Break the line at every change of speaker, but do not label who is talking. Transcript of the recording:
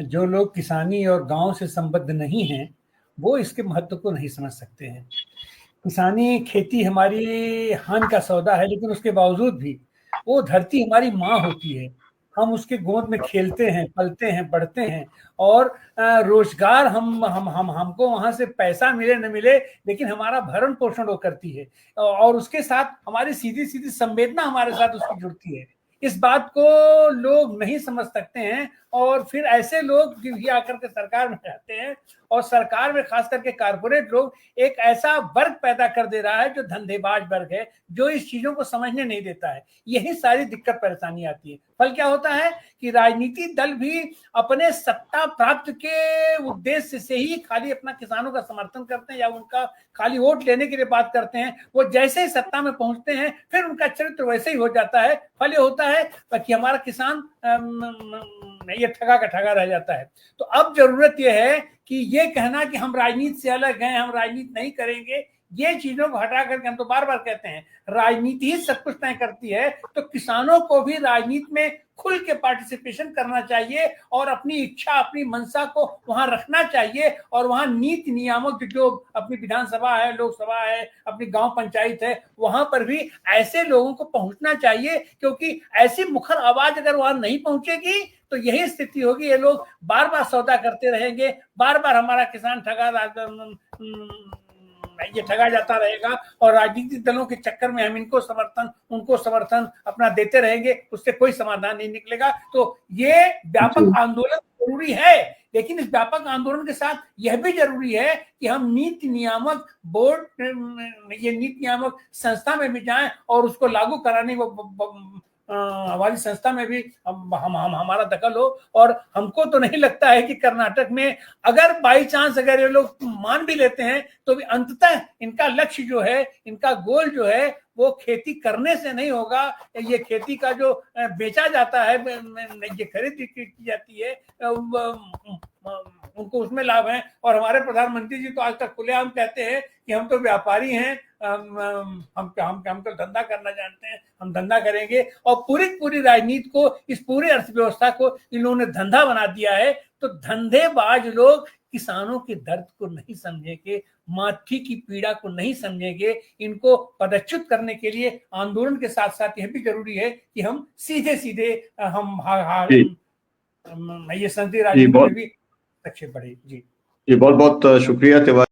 जो लोग किसानी और गांव से संबद्ध नहीं हैं, वो इसके महत्व को नहीं समझ सकते हैं। किसानी खेती हमारी हान का सौदा है, लेकिन उसके बावजूद भी वो धरती हमारी माँ होती है। हम उसके गोद में खेलते हैं, पलते हैं, बढ़ते हैं, और रोजगार हम हमको वहां से पैसा मिले न मिले, लेकिन हमारा भरण पोषण वो करती है, और उसके साथ हमारी सीधी सीधी संवेदना हमारे साथ उसकी जुड़ती है। इस बात को लोग नहीं समझ सकते हैं, और फिर ऐसे लोग भी आकर के सरकार में रहते हैं, और सरकार में खास करके कारपोरेट लोग एक ऐसा वर्ग पैदा कर दे रहा है जो धंधेबाज वर्ग है, जो इस चीजों को समझने नहीं देता है। यही सारी दिक्कत परेशानी आती है। फल क्या होता है कि राजनीतिक दल भी अपने सत्ता प्राप्त के उद्देश्य से ही खाली अपना किसानों का समर्थन करते हैं, या उनका खाली वोट लेने के लिए बात करते हैं। वो जैसे ही सत्ता में पहुंचते हैं, फिर उनका चरित्र वैसे ही हो जाता है। फल ये होता है कि हमारा किसान ये ठगा का ठगा रह जाता है। तो अब जरूरत यह है कि ये कहना कि हम राजनीति से अलग हैं, हम राजनीति नहीं करेंगे, ये चीजों को हटा करके, हम तो बार बार कहते हैं राजनीति ही सब कुछ तय करती है, तो किसानों को भी राजनीति में खुल के पार्टिसिपेशन करना चाहिए, और अपनी इच्छा, अपनी मंशा को वहां रखना चाहिए, और वहां नीति नियामक जो अपनी विधानसभा है, लोकसभा है, अपनी गांव पंचायत है, वहां पर भी ऐसे लोगों को पहुंचना चाहिए, क्योंकि ऐसी मुखर आवाज अगर वहां नहीं पहुंचेगी तो यही स्थिति होगी। ये लोग बार बार सौदा करते रहेंगे, बार बार हमारा किसान ये ठगा जाता रहेगा, और राजनीतिक दलों के चक्कर में हम इनको समर्थन उनको समर्थन अपना देते रहेंगे, उससे कोई समाधान नहीं निकलेगा। तो ये व्यापक आंदोलन जरूरी है, लेकिन इस व्यापक आंदोलन के साथ यह भी जरूरी है कि हम नीति नियामक बोर्ड, ये नीति नियामक संस्था में भी जाएं, और उसको लागू कराने हमारी संस्था में भी हमारा दखल हो। और हमको तो नहीं लगता है कि कर्नाटक में अगर बाई चांस अगर ये लोग मान भी लेते हैं, तो भी अंततः इनका लक्ष्य जो है, इनका गोल जो है, वो खेती करने से नहीं होगा। ये खेती का जो बेचा जाता है, ये खरीद की जाती है, उनको उसमें लाभ है। और हमारे प्रधानमंत्री जी तो आज तक खुलेआम कहते हैं कि हम तो व्यापारी हैं, हम तो धंधा करना जानते हैं, हम धंधा करेंगे। और पूरी राजनीति को, इस पूरी अर्थव्यवस्था को इन लोगों ने धंधा बना दिया है। तो धंधेबाज लोग किसानों के दर्द को नहीं समझेंगे, माथी की पीड़ा को नहीं समझेंगे। इनको पदच्युत करने के लिए आंदोलन के साथ साथ यह भी जरूरी है कि हम सीधे सीधे ये संसदीय राजनीति में भी अच्छे बढ़े। जी
बहुत बहुत शुक्रिया तिवारी।